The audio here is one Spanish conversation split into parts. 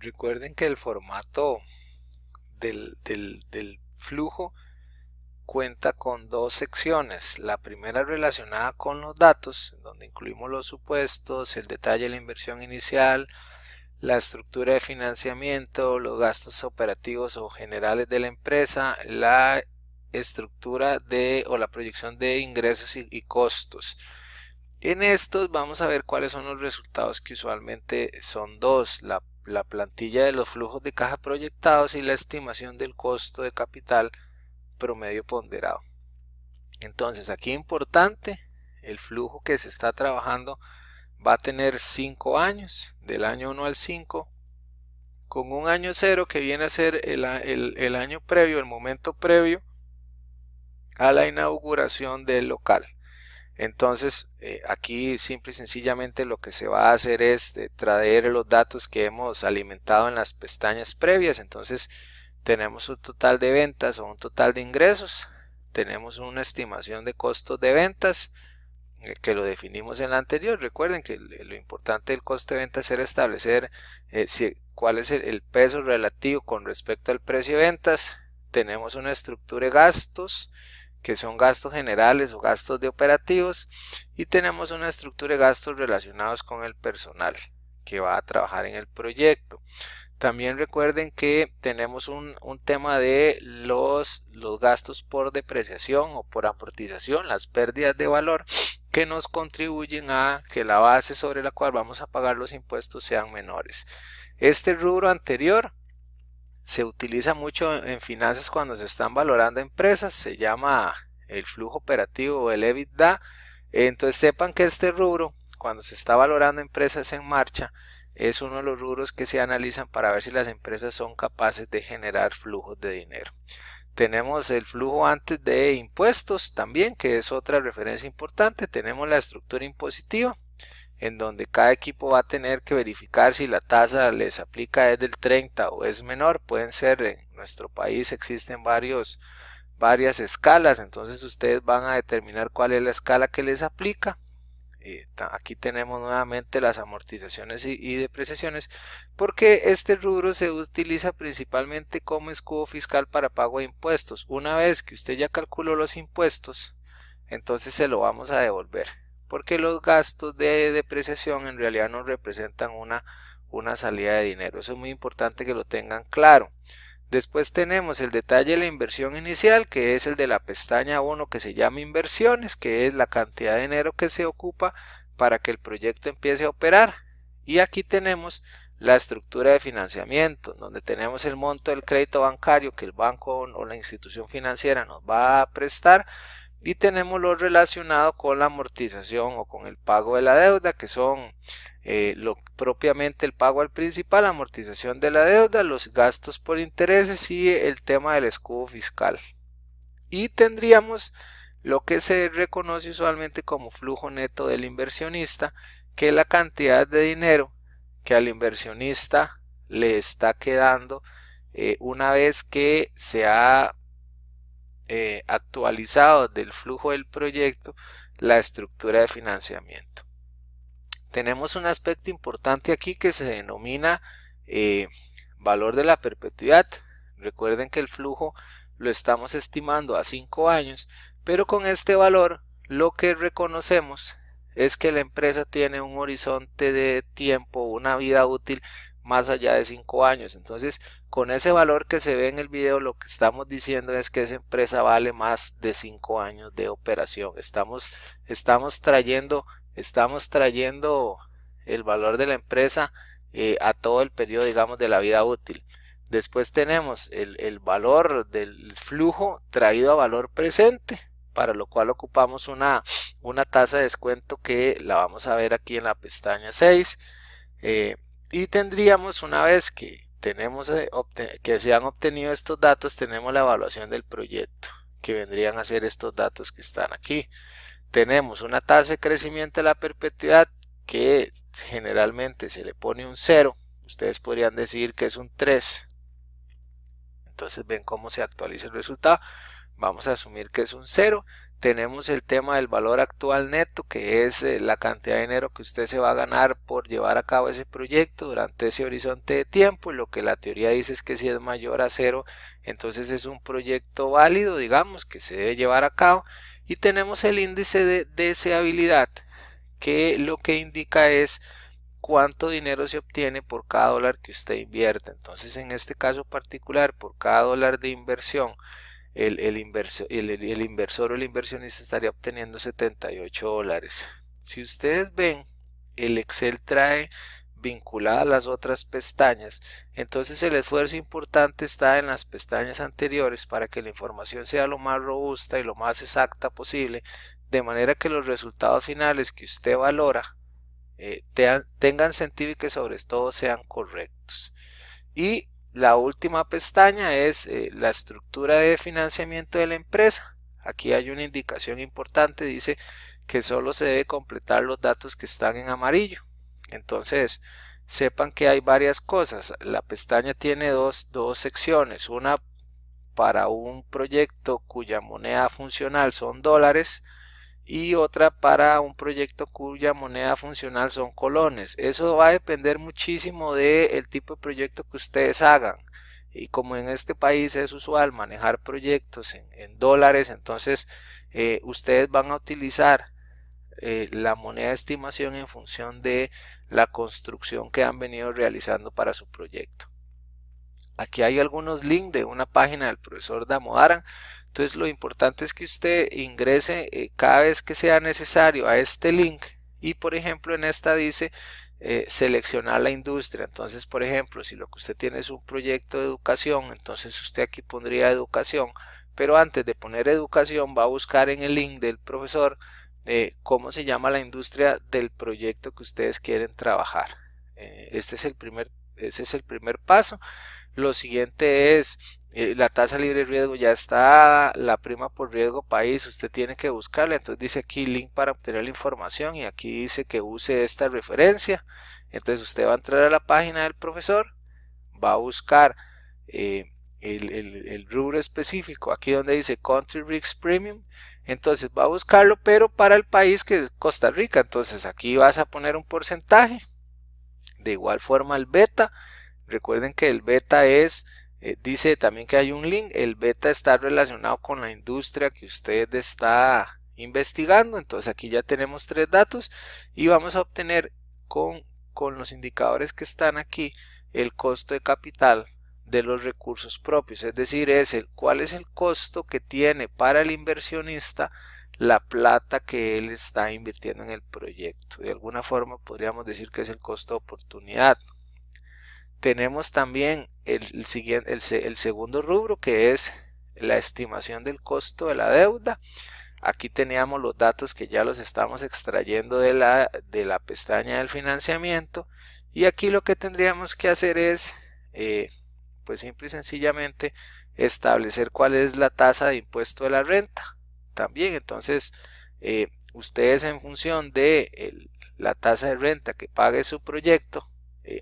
Recuerden que el formato del flujo cuenta con dos secciones. La primera relacionada con los datos, donde incluimos los supuestos, el detalle de la inversión inicial, la estructura de financiamiento, los gastos operativos o generales de la empresa, la estructura de o la proyección de ingresos y costos. En estos vamos a ver cuáles son los resultados, que usualmente son dos: la plantilla de los flujos de caja proyectados y la estimación del costo de capital promedio ponderado. Entonces, aquí importante, el flujo que se está trabajando va a tener 5 años, del año 1 al 5, con un año 0 que viene a ser el año previo, el momento previo a la inauguración del local. Entonces, aquí simple y sencillamente lo que se va a hacer es traer los datos que hemos alimentado en las pestañas previas. Entonces, tenemos un total de ventas o un total de ingresos, tenemos una estimación de costos de ventas, que lo definimos en la anterior. Recuerden que lo importante del costo de ventas era establecer cuál es el peso relativo con respecto al precio de ventas. Tenemos una estructura de gastos, que son gastos generales o gastos de operativos, y tenemos una estructura de gastos relacionados con el personal que va a trabajar en el proyecto. También recuerden que tenemos un tema de los gastos por depreciación o por amortización, las pérdidas de valor, que nos contribuyen a que la base sobre la cual vamos a pagar los impuestos sean menores. Este rubro anterior se utiliza mucho en finanzas cuando se están valorando empresas, se llama el flujo operativo o el EBITDA. Entonces sepan que este rubro, cuando se está valorando empresas en marcha, es uno de los rubros que se analizan para ver si las empresas son capaces de generar flujos de dinero. Tenemos el flujo antes de impuestos también, que es otra referencia importante. Tenemos la estructura impositiva, en donde cada equipo va a tener que verificar si la tasa les aplica es del 30 o es menor. Pueden ser, en nuestro país existen varias escalas, entonces ustedes van a determinar cuál es la escala que les aplica. Aquí tenemos nuevamente las amortizaciones y depreciaciones, porque este rubro se utiliza principalmente como escudo fiscal para pago de impuestos. Una vez que usted ya calculó los impuestos, entonces se lo vamos a devolver, porque los gastos de depreciación en realidad no representan una salida de dinero. Eso es muy importante que lo tengan claro. Después tenemos el detalle de la inversión inicial, que es el de la pestaña 1, que se llama inversiones, que es la cantidad de dinero que se ocupa para que el proyecto empiece a operar. Y aquí tenemos la estructura de financiamiento, donde tenemos el monto del crédito bancario que el banco o la institución financiera nos va a prestar, y tenemos lo relacionado con la amortización o con el pago de la deuda, que son propiamente el pago al principal, la amortización de la deuda, los gastos por intereses y el tema del escudo fiscal. Y tendríamos lo que se reconoce usualmente como flujo neto del inversionista, que es la cantidad de dinero que al inversionista le está quedando una vez que se ha actualizado del flujo del proyecto la estructura de financiamiento. Tenemos un aspecto importante aquí que se denomina valor de la perpetuidad. Recuerden que el flujo lo estamos estimando a 5 años, pero con este valor lo que reconocemos es que la empresa tiene un horizonte de tiempo, una vida útil más allá de 5 años. Entonces, con ese valor que se ve en el video, lo que estamos diciendo es que esa empresa vale más de 5 años de operación. Estamos trayendo el valor de la empresa a todo el periodo, digamos, de la vida útil. Después tenemos el valor del flujo traído a valor presente, para lo cual ocupamos una tasa de descuento que la vamos a ver aquí en la pestaña 6. Y tendríamos, una vez que que se han obtenido estos datos, tenemos la evaluación del proyecto, que vendrían a ser estos datos que están aquí. Tenemos una tasa de crecimiento de la perpetuidad que generalmente se le pone un 0, ustedes podrían decir que es un 3. Entonces ven cómo se actualiza el resultado. Vamos a asumir que es un 0. tenemos el tema del valor actual neto, que es la cantidad de dinero que usted se va a ganar por llevar a cabo ese proyecto durante ese horizonte de tiempo, y lo que la teoría dice es que si es mayor a 0, entonces es un proyecto válido, digamos, que se debe llevar a cabo. Y tenemos el índice de deseabilidad, que lo que indica es cuánto dinero se obtiene por cada dólar que usted invierte. Entonces, en este caso particular, por cada dólar de inversión, el inversor o el inversionista estaría obteniendo 78 dólares. Si ustedes ven, el Excel trae vinculadas las otras pestañas, entonces el esfuerzo importante está en las pestañas anteriores para que la información sea lo más robusta y lo más exacta posible, de manera que los resultados finales que usted valora tengan sentido y que sobre todo sean correctos. Y la última pestaña es la estructura de financiamiento de la empresa. Aquí hay una indicación importante, dice que solo se debe completar los datos que están en amarillo. Entonces, sepan que hay varias cosas. La pestaña tiene dos secciones, una para un proyecto cuya moneda funcional son dólares, y otra para un proyecto cuya moneda funcional son colones. Eso va a depender muchísimo del tipo de proyecto que ustedes hagan, y como en este país es usual manejar proyectos en dólares, entonces ustedes van a utilizar la moneda de estimación en función de la construcción que han venido realizando para su proyecto. Aquí hay algunos links de una página del profesor Damodaran. Entonces lo importante es que usted ingrese cada vez que sea necesario a este link, y por ejemplo en esta dice seleccionar la industria. Entonces, por ejemplo, si lo que usted tiene es un proyecto de educación, entonces usted aquí pondría educación, pero antes de poner educación va a buscar en el link del profesor cómo se llama la industria del proyecto que ustedes quieren trabajar. Ese es el primer paso. Lo siguiente es la tasa libre de riesgo ya está, la prima por riesgo país, usted tiene que buscarla. Entonces dice aquí link para obtener la información, y aquí dice que use esta referencia. Entonces usted va a entrar a la página del profesor, va a buscar el rubro específico, aquí donde dice Country Risk Premium, entonces va a buscarlo, pero para el país que es Costa Rica. Entonces aquí vas a poner un porcentaje. De igual forma el beta, recuerden que el beta es, dice también que hay un link, el beta está relacionado con la industria que usted está investigando. Entonces aquí ya tenemos 3 datos y vamos a obtener con los indicadores que están aquí el costo de capital de los recursos propios, es decir, cuál es el costo que tiene para el inversionista la plata que él está invirtiendo en el proyecto. De alguna forma podríamos decir que es el costo de oportunidad. Tenemos también el segundo rubro, que es la estimación del costo de la deuda. Aquí teníamos los datos que ya los estamos extrayendo de la pestaña del financiamiento, y aquí lo que tendríamos que hacer es pues simple y sencillamente establecer cuál es la tasa de impuesto de la renta también. Entonces ustedes, en función de la tasa de renta que pague su proyecto,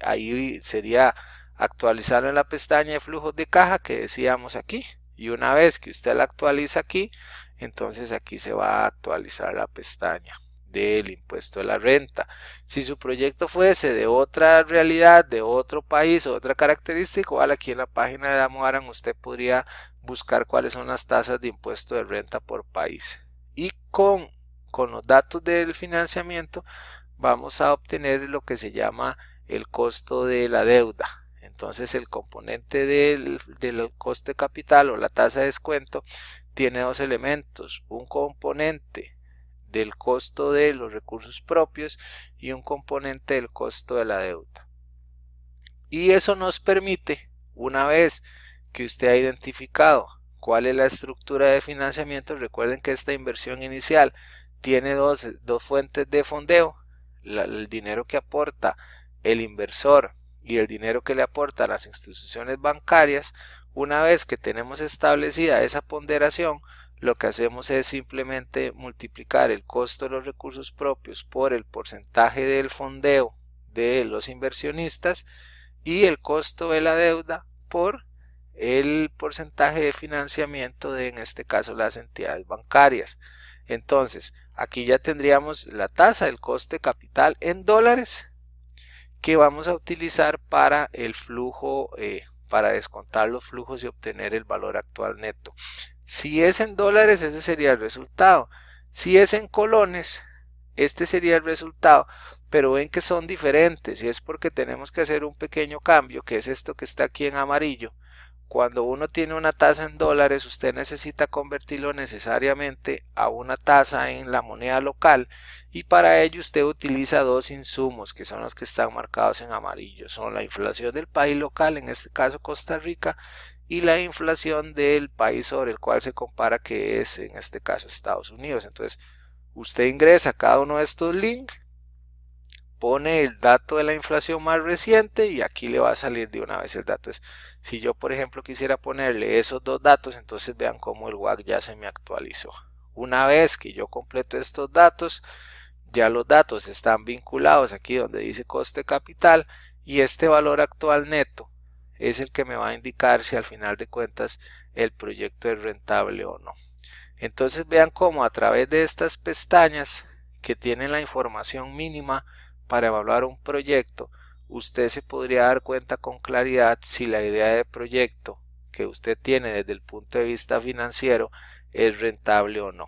ahí sería actualizar en la pestaña de flujos de caja que decíamos aquí, y una vez que usted la actualiza aquí, entonces aquí se va a actualizar la pestaña del impuesto de la renta. Si su proyecto fuese de otra realidad, de otro país o otra característica, igual aquí en la página de Damodaran usted podría buscar cuáles son las tasas de impuesto de renta por país, y con los datos del financiamiento vamos a obtener lo que se llama el costo de la deuda. Entonces el componente del costo de capital o la tasa de descuento tiene dos elementos: un componente del costo de los recursos propios y un componente del costo de la deuda. Y eso nos permite, una vez que usted ha identificado cuál es la estructura de financiamiento, recuerden que esta inversión inicial tiene dos fuentes de fondeo: el dinero que aporta el inversor y el dinero que le aportan las instituciones bancarias. Una vez que tenemos establecida esa ponderación, lo que hacemos es simplemente multiplicar el costo de los recursos propios por el porcentaje del fondeo de los inversionistas y el costo de la deuda por el porcentaje de financiamiento de, en este caso, las entidades bancarias. Entonces, aquí ya tendríamos la tasa del coste capital en dólares que vamos a utilizar para el flujo, para descontar los flujos y obtener el valor actual neto. Si es en dólares, ese sería el resultado. Si es en colones, este sería el resultado, pero ven que son diferentes y es porque tenemos que hacer un pequeño cambio, que es esto que está aquí en amarillo. Cuando uno tiene una tasa en dólares, usted necesita convertirlo necesariamente a una tasa en la moneda local y para ello usted utiliza dos insumos que son los que están marcados en amarillo. Son la inflación del país local, en este caso Costa Rica, y la inflación del país sobre el cual se compara, que es en este caso Estados Unidos. Entonces usted ingresa cada uno de estos links, pone el dato de la inflación más reciente y aquí le va a salir de una vez el dato. Si yo por ejemplo quisiera ponerle esos dos datos, entonces vean cómo el WACC ya se me actualizó. Una vez que yo completo estos datos, ya los datos están vinculados aquí donde dice coste capital y este valor actual neto es el que me va a indicar si al final de cuentas el proyecto es rentable o no. Entonces vean cómo a través de estas pestañas que tienen la información mínima para evaluar un proyecto, usted se podría dar cuenta con claridad si la idea de proyecto que usted tiene desde el punto de vista financiero es rentable o no.